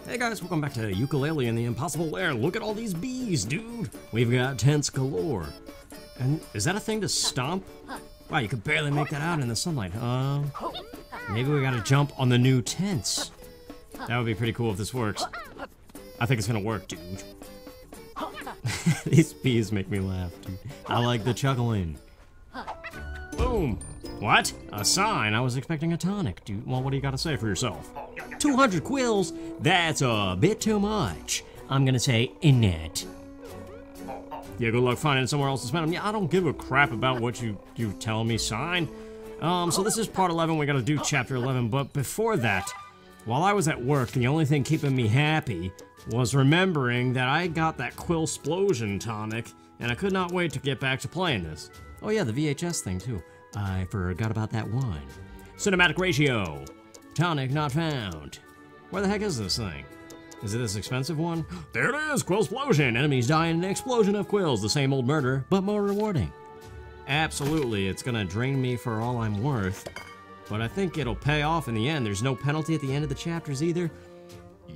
Hey guys, welcome back to Yooka-Laylee and the Impossible Lair. Look at all these bees, dude. We've got tents galore. And is that a thing to stomp? Wow, you could barely make that out in the sunlight. Maybe we gotta jump on the new tents. That would be pretty cool if this works. I think it's gonna work, dude. These bees make me laugh, dude. I like the chuckling. Boom. What? A sign? I was expecting a tonic, dude. Well, what do you gotta say for yourself? 200 quills? That's a bit too much. I'm gonna say innit. Yeah, good luck finding somewhere else to spend them. Yeah, I don't give a crap about what you tell me, sign. So this is part 11. We gotta do chapter 11. But before that, while I was at work, the only thing keeping me happy was remembering that I got that Quillsplosion tonic, and I could not wait to get back to playing this. Oh yeah, the VHS thing too. I forgot about that one. Cinematic ratio. Tonic not found. Where the heck is this thing? Is it this expensive one? There it is, Quillsplosion. Enemies die in an explosion of quills. The same old murder, but more rewarding. Absolutely, it's gonna drain me for all I'm worth, but I think it'll pay off in the end. There's no penalty at the end of the chapters either.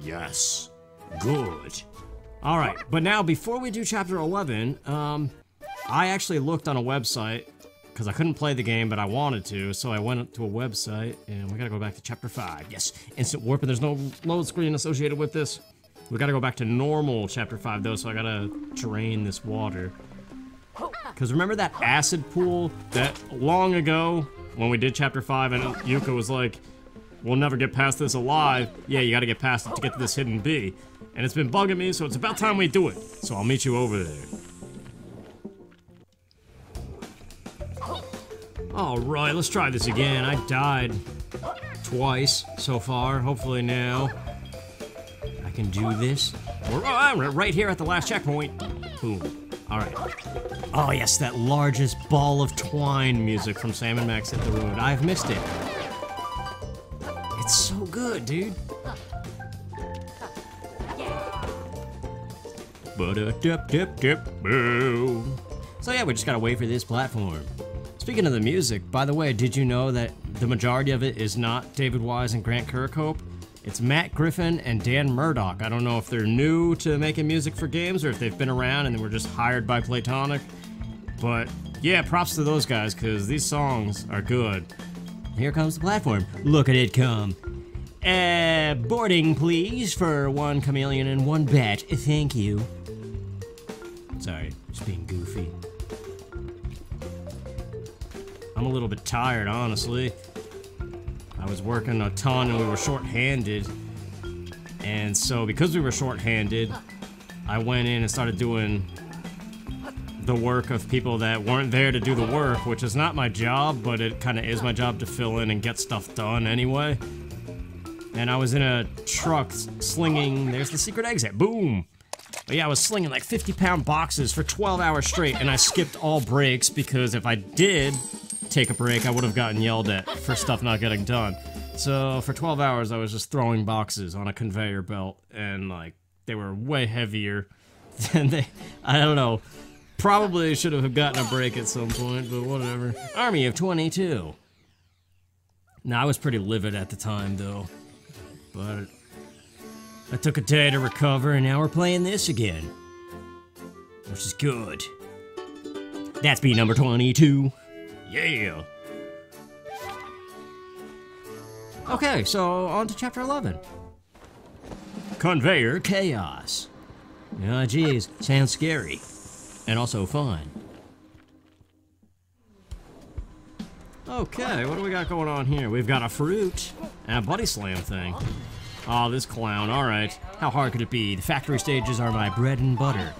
Yes, good. All right, but now before we do chapter 11, I actually looked on a website because I couldn't play the game, but I wanted to, so I went to a website, and we gotta go back to chapter 5. Yes, instant warp, and there's no load screen associated with this. We gotta go back to normal chapter 5, though, so I gotta drain this water. Because remember that acid pool that long ago, when we did chapter 5, and Yuka was like, we'll never get past this alive. Yeah, you gotta get past it to get to this hidden bee. And it's been bugging me, so it's about time we do it. So I'll meet you over there. Alright, let's try this again. I died twice so far. Hopefully now I can do this. We're right here at the last checkpoint. Boom. Alright. Oh yes, that largest ball of twine music from Sam and Max Hit the Road. I've missed it. It's so good, dude. So yeah, we just gotta wait for this platform. Speaking of the music, by the way, did you know that the majority of it is not David Wise and Grant Kirkhope? It's Matt Griffin and Dan Murdoch. I don't know if they're new to making music for games or if they've been around and they were just hired by Playtonic. But yeah, props to those guys, because these songs are good. Here comes the platform. Look at it come. Boarding please for 1 chameleon and 1 bat. Thank you. Sorry, just being goofy. I'm a little bit tired, honestly. I was working a ton and we were short-handed. And so because we were short-handed, I went in and started doing the work of people that weren't there to do the work, which is not my job, but it kind of is my job to fill in and get stuff done anyway. And I was in a truck slinging, there's the secret exit, boom! But yeah, I was slinging like 50-pound boxes for 12 hours straight, and I skipped all breaks because if I did take a break, I would have gotten yelled at for stuff not getting done. So for 12 hours, I was just throwing boxes on a conveyor belt, and like, they were way heavier than I don't know, probably should have gotten a break at some point, but whatever. Army of 22. Now, I was pretty livid at the time, though, but I took a day to recover, and now we're playing this again, which is good. That's bee number 22. Yeah! Okay, so on to chapter 11. Conveyor chaos. Oh geez, sounds scary. And also fun. Okay, what do we got going on here? We've got a fruit and a buddy slam thing. Oh, this clown, alright. How hard could it be? The factory stages are my bread and butter.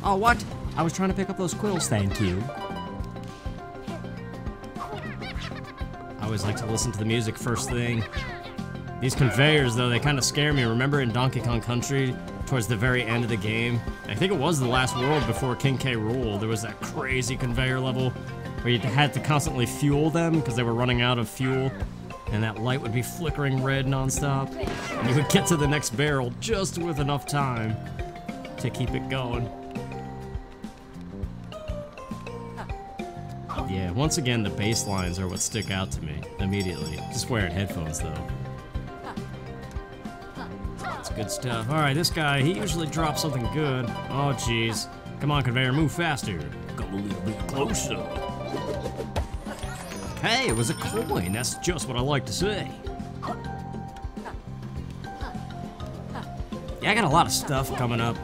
Oh, what? I was trying to pick up those quills, thank you. I always like to listen to the music first thing. These conveyors, though, they kind of scare me. Remember in Donkey Kong Country, towards the very end of the game? I think it was the last world before King K. Rool. There was that crazy conveyor level where you had to constantly fuel them because they were running out of fuel. And that light would be flickering red nonstop. And you would get to the next barrel just with enough time to keep it going. Yeah, once again, the bass lines are what stick out to me immediately. Just wearing headphones, though. Good stuff. Alright, this guy, he usually drops something good. Oh, jeez. Come on, conveyor, move faster. Come a little bit closer. Hey, it was a coin. That's just what I like to say. Yeah, I got a lot of stuff coming up.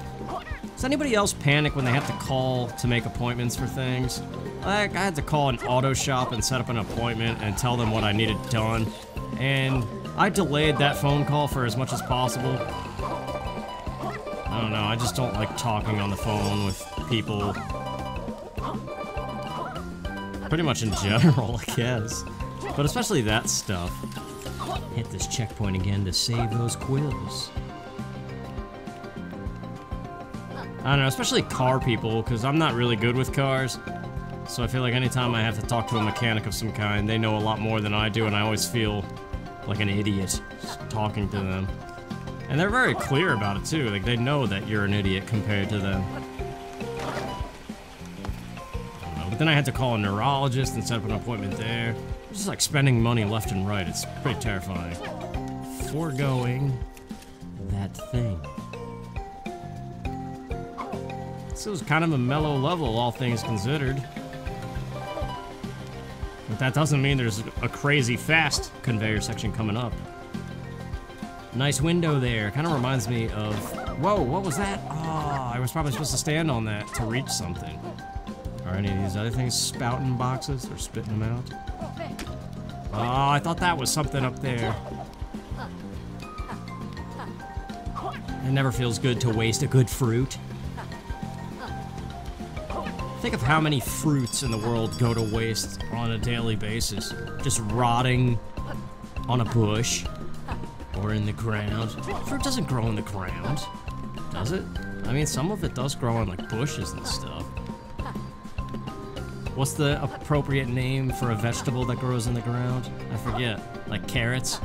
Does anybody else panic when they have to call to make appointments for things? Like, I had to call an auto shop and set up an appointment and tell them what I needed done. And I delayed that phone call for as much as possible. I don't know, I just don't like talking on the phone with people. Pretty much in general, I guess. But especially that stuff. Hit this checkpoint again to save those quills. I don't know, especially car people, because I'm not really good with cars. So I feel like anytime I have to talk to a mechanic of some kind, they know a lot more than I do, and I always feel like an idiot talking to them. And they're very clear about it too, like they know that you're an idiot compared to them. But then I had to call a neurologist and set up an appointment there. It's just like spending money left and right, it's pretty terrifying. Foregoing that thing. This was kind of a mellow level, all things considered. But that doesn't mean there's a crazy fast conveyor section coming up. Nice window there. Kind of reminds me of... Whoa, what was that? Oh, I was probably supposed to stand on that to reach something. Are any of these other things spouting boxes or spitting them out? Oh, I thought that was something up there. It never feels good to waste a good fruit. Think of how many fruits in the world go to waste on a daily basis. Just rotting on a bush or in the ground. Fruit doesn't grow in the ground, does it? I mean, some of it does grow on like bushes and stuff. What's the appropriate name for a vegetable that grows in the ground? I forget. Like carrots?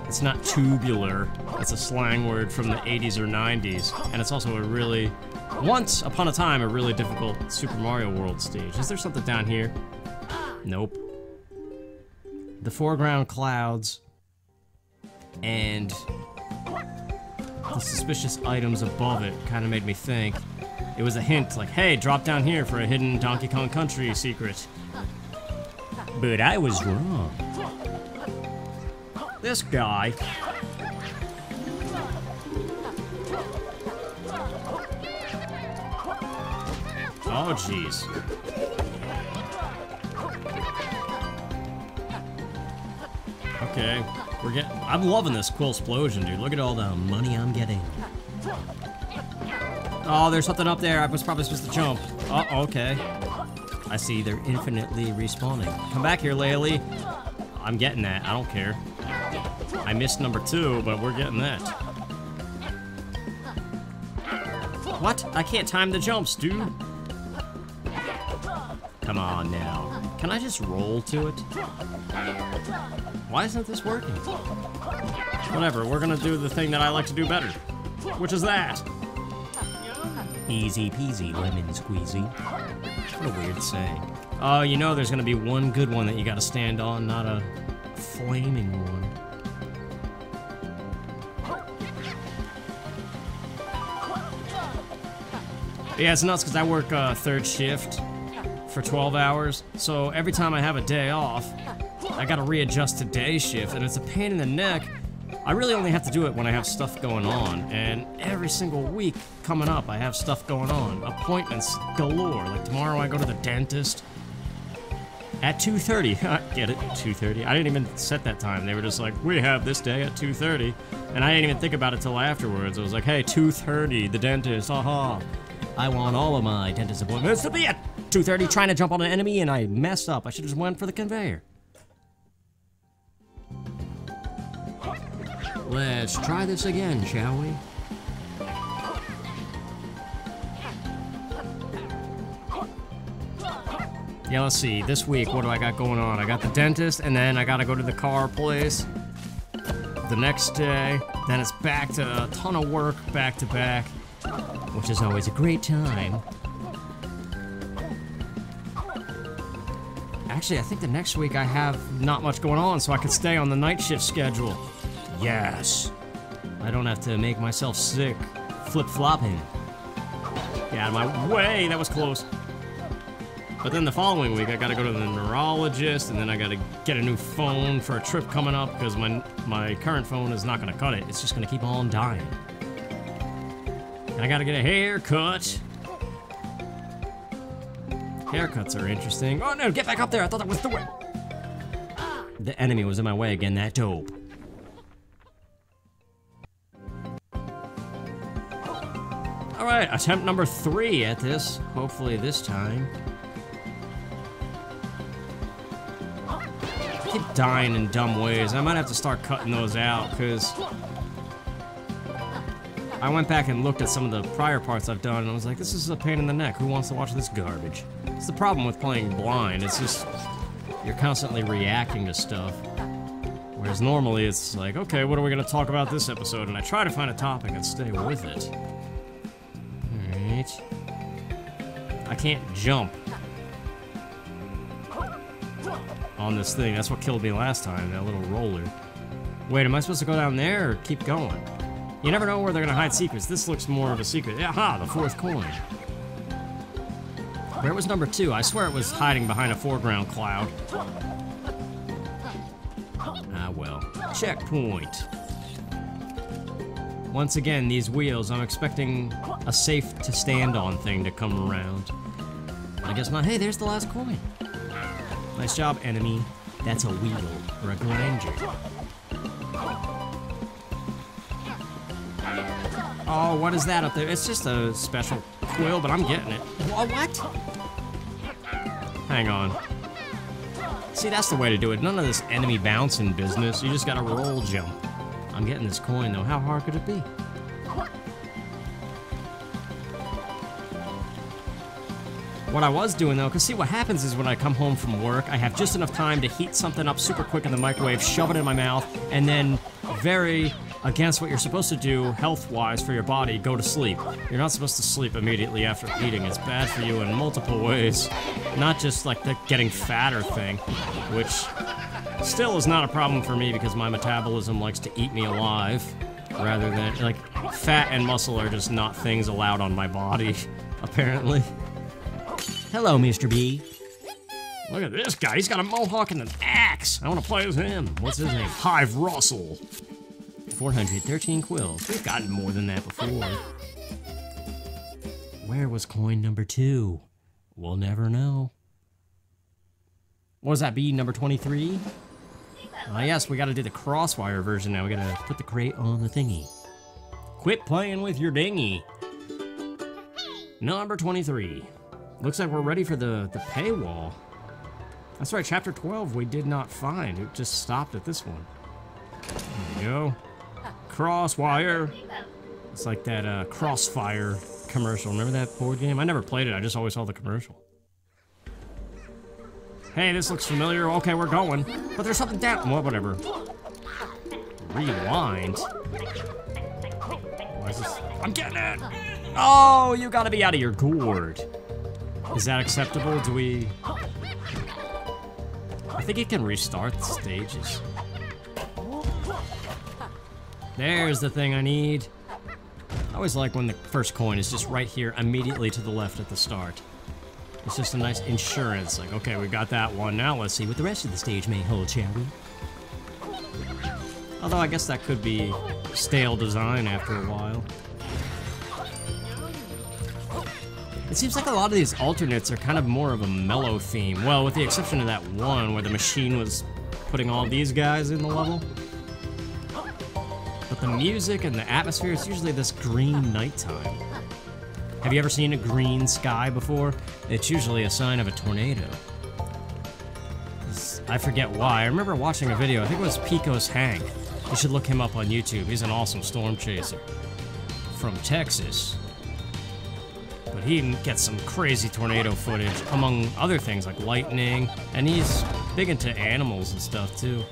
It's not tubular. It's a slang word from the 80s or 90s. And it's also a really... Once upon a time, a really difficult Super Mario World stage. Is there something down here? Nope. The foreground clouds and the suspicious items above it kind of made me think it was a hint, like, hey, drop down here for a hidden Donkey Kong Country secret. But I was wrong. This guy. Oh, jeez. Okay, we're getting... I'm loving this quill explosion, dude. Look at all the money I'm getting. Oh, there's something up there. I was probably supposed to jump. Oh, okay. I see they're infinitely respawning. Come back here, Laylee. I'm getting that. I don't care. I missed number 2, but we're getting that. What? I can't time the jumps, dude. Come on now. Can I just roll to it? Why isn't this working? Whatever, we're gonna do the thing that I like to do better. Which is that. Easy peasy lemon squeezy. What a weird saying. Oh, you know there's gonna be one good one that you gotta stand on, not a flaming one. Yeah, it's nuts because I work third shift for 12 hours, so every time I have a day off, I gotta readjust to day shift, and it's a pain in the neck. I really only have to do it when I have stuff going on, and every single week coming up, I have stuff going on. Appointments galore. Like tomorrow I go to the dentist at 2:30. Get it? 2:30? I didn't even set that time. They were just like, we have this day at 2:30, and I didn't even think about it till afterwards. I was like, hey, 2:30, the dentist, haha. I want all of my dentist appointments to be at 2:30, trying to jump on an enemy, and I messed up. I should have just went for the conveyor. Let's try this again, shall we? Yeah, let's see. This week, what do I got going on? I got the dentist, and then I gotta go to the car place the next day. Then it's back to a ton of work, back to back, which is always a great time. Actually, I think the next week I have not much going on, so I can stay on the night shift schedule. Yes. I don't have to make myself sick flip-flopping. Get out of my way, that was close. But then the following week, I gotta go to the neurologist, and then I gotta get a new phone for a trip coming up, because my current phone is not gonna cut it. It's just gonna keep on dying. And I gotta get a haircut. Haircuts are interesting. Oh no, get back up there, I thought that was the way. The enemy was in my way again, that dope. Alright, attempt number 3 at this. Hopefully this time. I keep dying in dumb ways. I might have to start cutting those out, because I went back and looked at some of the prior parts I've done, and I was like, this is a pain in the neck. Who wants to watch this garbage? It's the problem with playing blind. It's just, you're constantly reacting to stuff. Whereas normally it's like, okay, what are we going to talk about this episode? And I try to find a topic and stay with it. Alright. I can't jump on this thing. That's what killed me last time, that little roller. Wait, am I supposed to go down there or keep going? You never know where they're going to hide secrets. This looks more of a secret. Aha, the 4th coin. Where was number 2? I swear it was hiding behind a foreground cloud. Ah, well. Checkpoint. Once again, these wheels, I'm expecting a safe to stand on thing to come around. I guess not. Hey, there's the last coin. Nice job, enemy. That's a wheel, or a grinder. Oh, what is that up there? It's just a special quill, but I'm getting it. What? Hang on. See, that's the way to do it. None of this enemy bouncing business. You just gotta roll jump. I'm getting this coin, though. How hard could it be? What I was doing, though, because see, what happens is when I come home from work, I have just enough time to heat something up super quick in the microwave, shove it in my mouth, and then very against what you're supposed to do health-wise for your body, go to sleep. You're not supposed to sleep immediately after eating. It's bad for you in multiple ways. Not just like the getting fatter thing, which still is not a problem for me because my metabolism likes to eat me alive, rather than, like, fat and muscle are just not things allowed on my body, apparently. Hello, Mr. B. Look at this guy, he's got a mohawk and an axe. I want to play as him. What's his name? Hive Russell. 413 quills. We've gotten more than that before. Where was coin number 2? We'll never know. What does that be, number 23? Yes, we gotta do the crosswire version now. We gotta put the crate on the thingy. Quit playing with your dinghy. Number 23. Looks like we're ready for the paywall. That's right, chapter 12 we did not find. It just stopped at this one. There we go. Crosswire. It's like that Crossfire commercial. Remember that board game? I never played it, I just always saw the commercial. Hey, this looks familiar. Okay, we're going. But there's something down. Well, whatever. Rewind. Why is this? I'm getting it! Oh, you gotta be out of your gourd. Is that acceptable? Do we... I think it can restart the stages. There's the thing I need. I always like when the first coin is just right here, immediately to the left at the start. It's just a nice insurance, like, okay, we got that one, now let's see what the rest of the stage may hold, shall we? Although I guess that could be stale design after a while. It seems like a lot of these alternates are kind of more of a mellow theme. Well, with the exception of that one where the machine was putting all these guys in the level. But the music and the atmosphere is usually this green nighttime. Have you ever seen a green sky before? It's usually a sign of a tornado. I forget why. I remember watching a video, I think it was Pecos Hank. You should look him up on YouTube. He's an awesome storm chaser. From Texas. But he gets some crazy tornado footage, among other things like lightning, and he's big into animals and stuff too.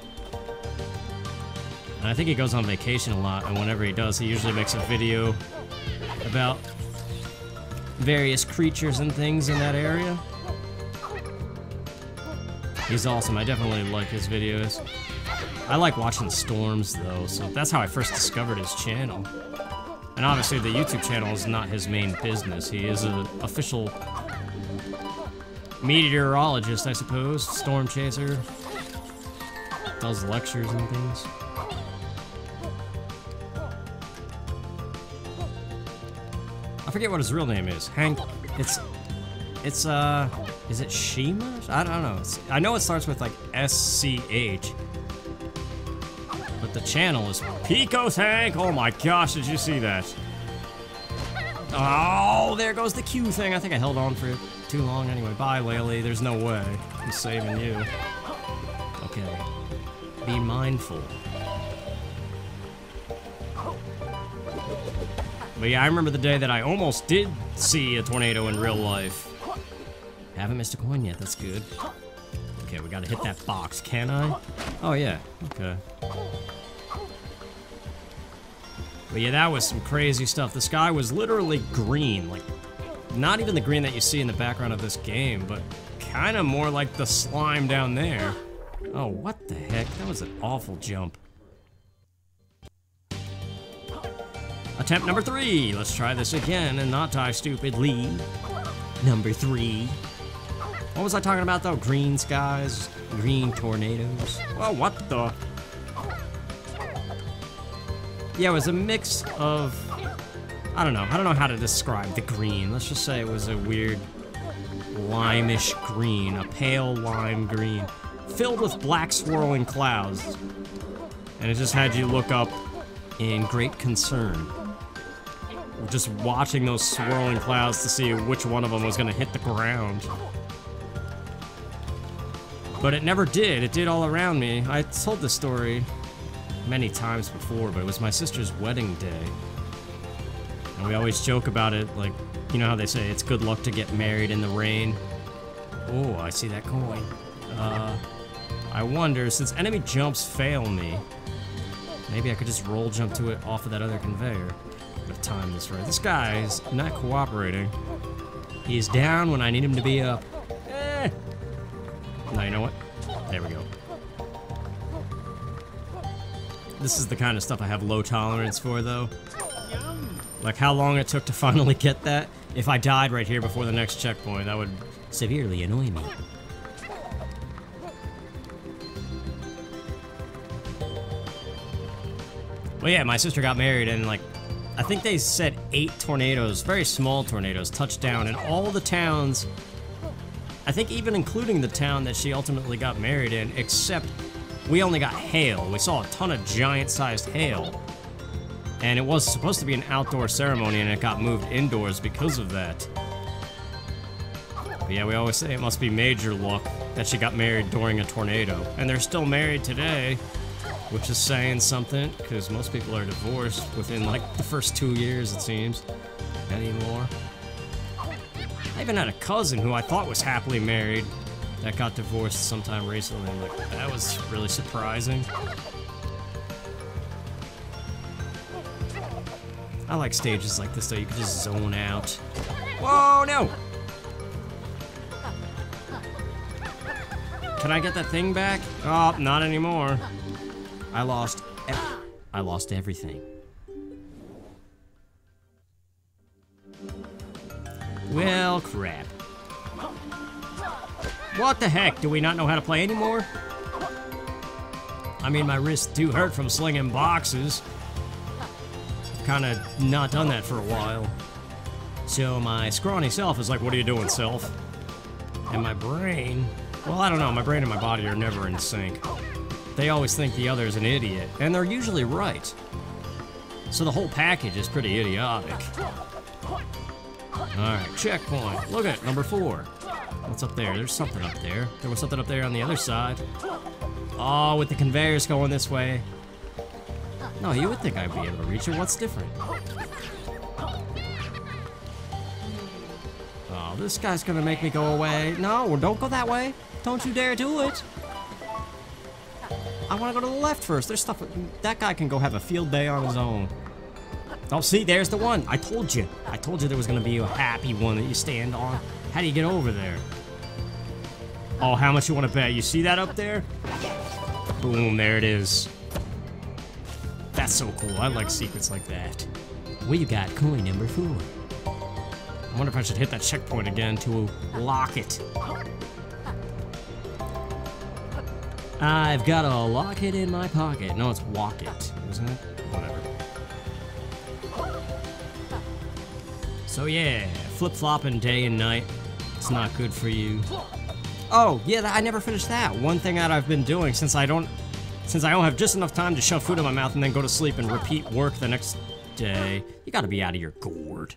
And I think he goes on vacation a lot, and whenever he does, he usually makes a video about various creatures and things in that area. He's awesome. I definitely like his videos. I like watching storms, though, so that's how I first discovered his channel. And obviously, the YouTube channel is not his main business. He is an official meteorologist, I suppose. Storm chaser. Does lectures and things. I forget what his real name is. Hank. It's is it Shima? I don't know. I know it starts with like SCH. But the channel is Pico Tank. Oh my gosh, did you see that? Oh, there goes the Q thing. I think I held on for too long anyway. Bye, Laylee. There's no way. I'm saving you. Okay. Be mindful. But yeah, I remember the day that I almost did see a tornado in real life. Haven't missed a coin yet, that's good. Okay, we gotta hit that box, can I? Oh yeah, okay. But yeah, that was some crazy stuff. The sky was literally green, like, not even the green that you see in the background of this game, but kind of more like the slime down there. Oh, what the heck? That was an awful jump. Attempt number 3. Let's try this again and not die stupidly. Number 3. What was I talking about though? Green skies, green tornadoes. Oh, what the? Yeah, it was a mix of, I don't know how to describe the green. Let's just say it was a weird lime-ish green, a pale lime green, filled with black swirling clouds. And it just had you look up in great concern. Just watching those swirling clouds to see which one of them was gonna hit the ground. But it never did. It did all around me. I told this story many times before, but it was my sister's wedding day. And we always joke about it, like, you know how they say it's good luck to get married in the rain? Oh, I see that coin. I wonder, since enemy jumps fail me, maybe I could just roll jump to it off of that other conveyor. If time this right. This guy is not cooperating. He's down when I need him to be up. Eh. No, you know what? There we go. This is the kind of stuff I have low tolerance for, though. Like how long it took to finally get that. If I died right here before the next checkpoint, that would severely annoy me. Well, yeah, my sister got married and, like, I think they said 8 tornadoes, very small tornadoes, touched down in all the towns. I think even including the town that she ultimately got married in, except we only got hail. We saw a ton of giant-sized hail. And it was supposed to be an outdoor ceremony, and it got moved indoors because of that. But yeah, we always say it must be major luck that she got married during a tornado. And they're still married today. Which is saying something, because most people are divorced within like the first 2 years, it seems. Anymore. I even had a cousin who I thought was happily married that got divorced sometime recently. Like, that was really surprising. I like stages like this though, you can just zone out. Whoa, no! Can I get that thing back? Oh, not anymore. I lost everything. Well, crap. What the heck? Do we not know how to play anymore? I mean, my wrists do hurt from slinging boxes. I've kind of not done that for a while. So my scrawny self is like, what are you doing, self? And my brain, well, I don't know. My brain and my body are never in sync. They always think the other's an idiot, and they're usually right. So the whole package is pretty idiotic. Alright, checkpoint. Look at number 4. What's up there? There's something up there. There was something up there on the other side. Oh, with the conveyors going this way. No, you would think I'd be able to reach it. What's different? Oh, this guy's gonna make me go away. No, don't go that way. Don't you dare do it. I want to go to the left first. There's stuff. That guy can go have a field day on his own. Oh, see, there's the one. I told you. I told you there was going to be a happy one that you stand on. How do you get over there? Oh, how much you want to bet? You see that up there? Boom, there it is. That's so cool. I like secrets like that. Well, you got coin number 4. I wonder if I should hit that checkpoint again to lock it. I've got a lock it in my pocket. No, it's walk it, isn't it? Whatever. So yeah, flip-flopping day and night. It's not good for you. Oh, yeah, I never finished that. One thing that I've been doing since I don't have just enough time to shove food in my mouth and then go to sleep and repeat work the next day. You gotta be out of your gourd.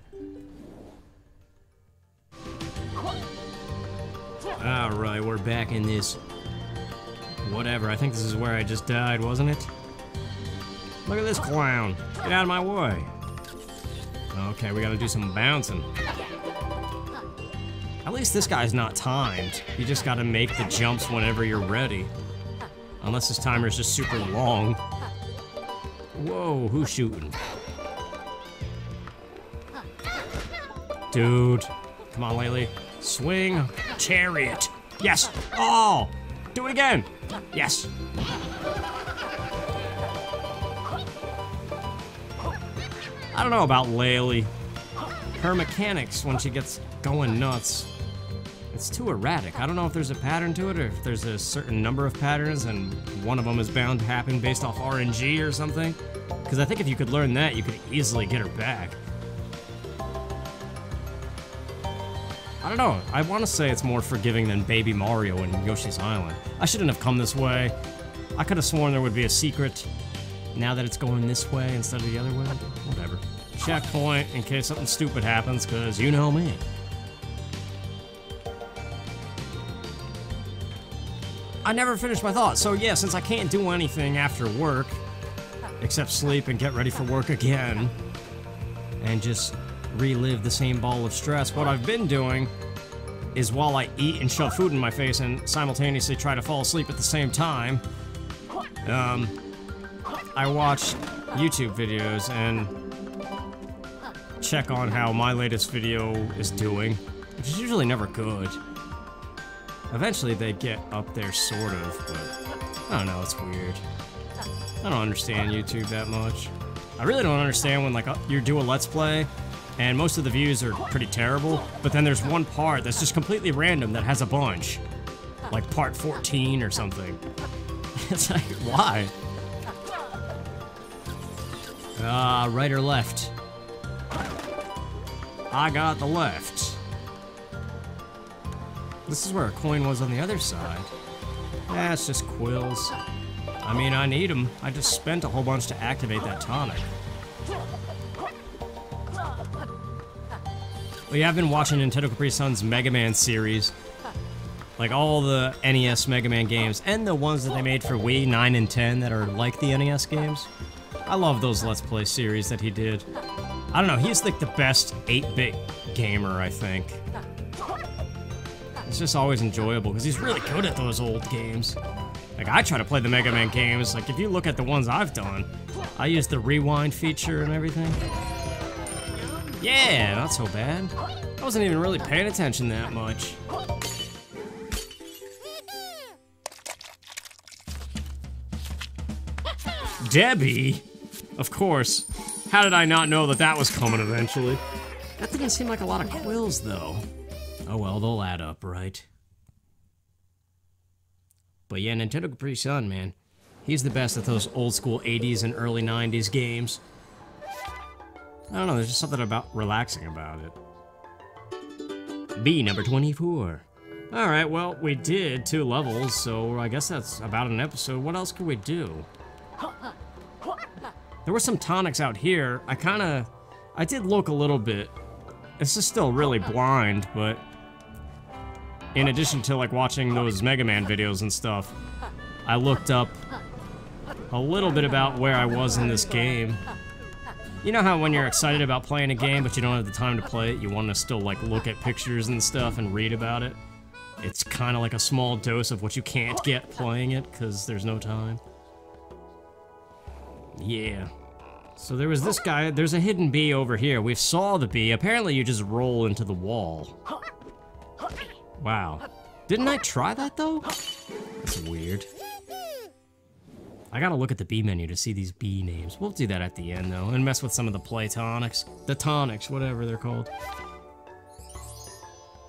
Alright, we're back in this... whatever, I think this is where I just died, wasn't it? Look at this clown. Get out of my way. Okay, we gotta do some bouncing. At least this guy's not timed. You just gotta make the jumps whenever you're ready. Unless this timer's just super long. Whoa, who's shooting? Dude. Come on, Laylee. Swing. Chariot. Yes. Oh! Do it again. Yes. I don't know about Laylee. Her mechanics, when she gets going nuts, it's too erratic. I don't know if there's a pattern to it or if there's a certain number of patterns and one of them is bound to happen based off RNG or something. Because I think if you could learn that, you could easily get her back. I don't know. I want to say it's more forgiving than Baby Mario and Yoshi's Island. I shouldn't have come this way. I could have sworn there would be a secret. Now that it's going this way instead of the other way, whatever. Checkpoint in case something stupid happens, because you know me. I never finished my thought. So yeah, since I can't do anything after work, except sleep and get ready for work again, and just relive the same ball of stress, what I've been doing is while I eat and shove food in my face and simultaneously try to fall asleep at the same time, I watch YouTube videos and check on how my latest video is doing, which is usually never good. Eventually they get up there, sort of, but I don't know, it's weird. I don't understand YouTube that much. I really don't understand when, like, you do a Let's Play, and most of the views are pretty terrible, but then there's one part that's just completely random that has a bunch. Like part 14 or something. It's like, why? Right or left? I got the left. This is where a coin was on the other side. It's just quills. I mean, I need them. I just spent a whole bunch to activate that tonic. Well, yeah, I've been watching Nintendo Capri Sun's Mega Man series. Like all the NES Mega Man games, and the ones that they made for Wii 9 and 10 that are like the NES games. I love those Let's Play series that he did. I don't know, he's like the best 8-bit gamer, I think. It's just always enjoyable, because he's really good at those old games. Like, I try to play the Mega Man games, like, if you look at the ones I've done, I use the rewind feature and everything. Yeah, not so bad. I wasn't even really paying attention that much. Debbie? Of course. How did I not know that that was coming eventually? That didn't seem like a lot of quills, though. Oh well, they'll add up, right? But yeah, Nintendo Capri Sun, man. He's the best at those old school 80s and early 90s games. I don't know, there's just something about relaxing about it. B number 24. Alright, well, we did 2 levels, so I guess that's about an episode. What else could we do? There were some tonics out here. I did look a little bit. It's just still really blind, but in addition to like watching those Mega Man videos and stuff, I looked up a little bit about where I was in this game. You know how when you're excited about playing a game but you don't have the time to play it, you want to still like look at pictures and stuff and read about it? It's kind of like a small dose of what you can't get playing it because there's no time. Yeah. So there was this guy, there's a hidden bee over here. We saw the bee. Apparently you just roll into the wall. Wow. Didn't I try that though? That's weird. I gotta look at the B menu to see these B names. We'll do that at the end though, and mess with some of the play tonics. The tonics, whatever they're called.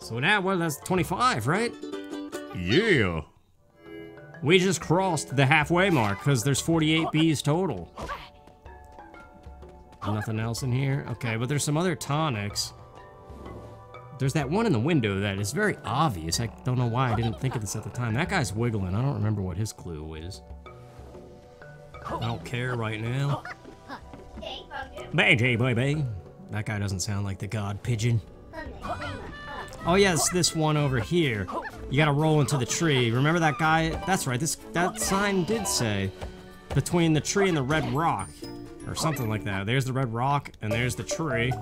So now, well, that's 25, right? Yeah. We just crossed the halfway mark, because there's 48 Bs total. Nothing else in here? Okay, but there's some other tonics. There's that one in the window that is very obvious. I don't know why I didn't think of this at the time. That guy's wiggling. I don't remember what his clue is. I don't care right now. Baby, baby. That guy doesn't sound like the god pigeon. Oh yes, this one over here. You gotta roll into the tree. Remember that guy? That's right, that sign did say between the tree and the red rock. Or something like that. There's the red rock, and there's the tree.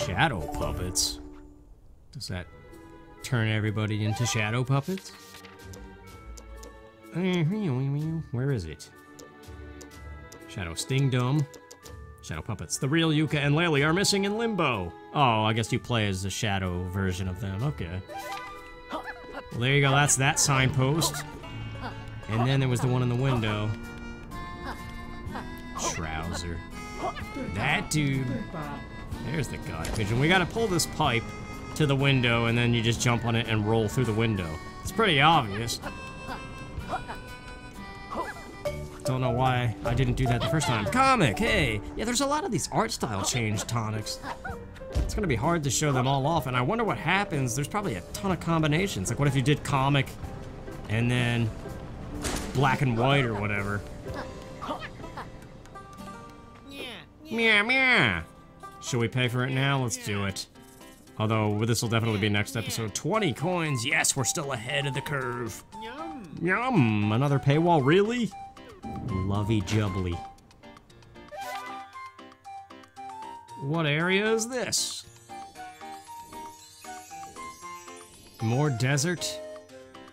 Shadow puppets. Does that turn everybody into shadow puppets? Where is it? Shadow Stingdom. Shadow puppets. The real Yuka and Laylee are missing in Limbo. Oh, I guess you play as the shadow version of them. Okay. Well, there you go. That's that signpost. And then there was the one in the window. Trouser. That dude. There's the god pigeon. We gotta pull this pipe to the window, and then you just jump on it and roll through the window. It's pretty obvious. Don't know why I didn't do that the first time. Comic, hey! Yeah, there's a lot of these art style change tonics. It's gonna be hard to show them all off, and I wonder what happens. There's probably a ton of combinations. Like, what if you did comic, and then black and white or whatever? Meow, meow. Should we pay for it now? Let's do it. Although, this will definitely be next episode. 20 coins. Yes, we're still ahead of the curve. Yum. Yum. Another paywall, really? Lovey jubbly. What area is this? More desert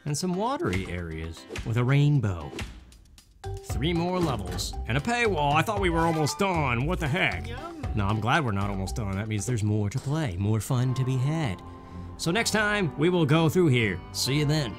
and some watery areas with a rainbow. 3 more levels and a paywall. I thought we were almost done. What the heck? No, I'm glad we're not almost done. That means there's more to play, more fun to be had. So next time, we will go through here. See you then.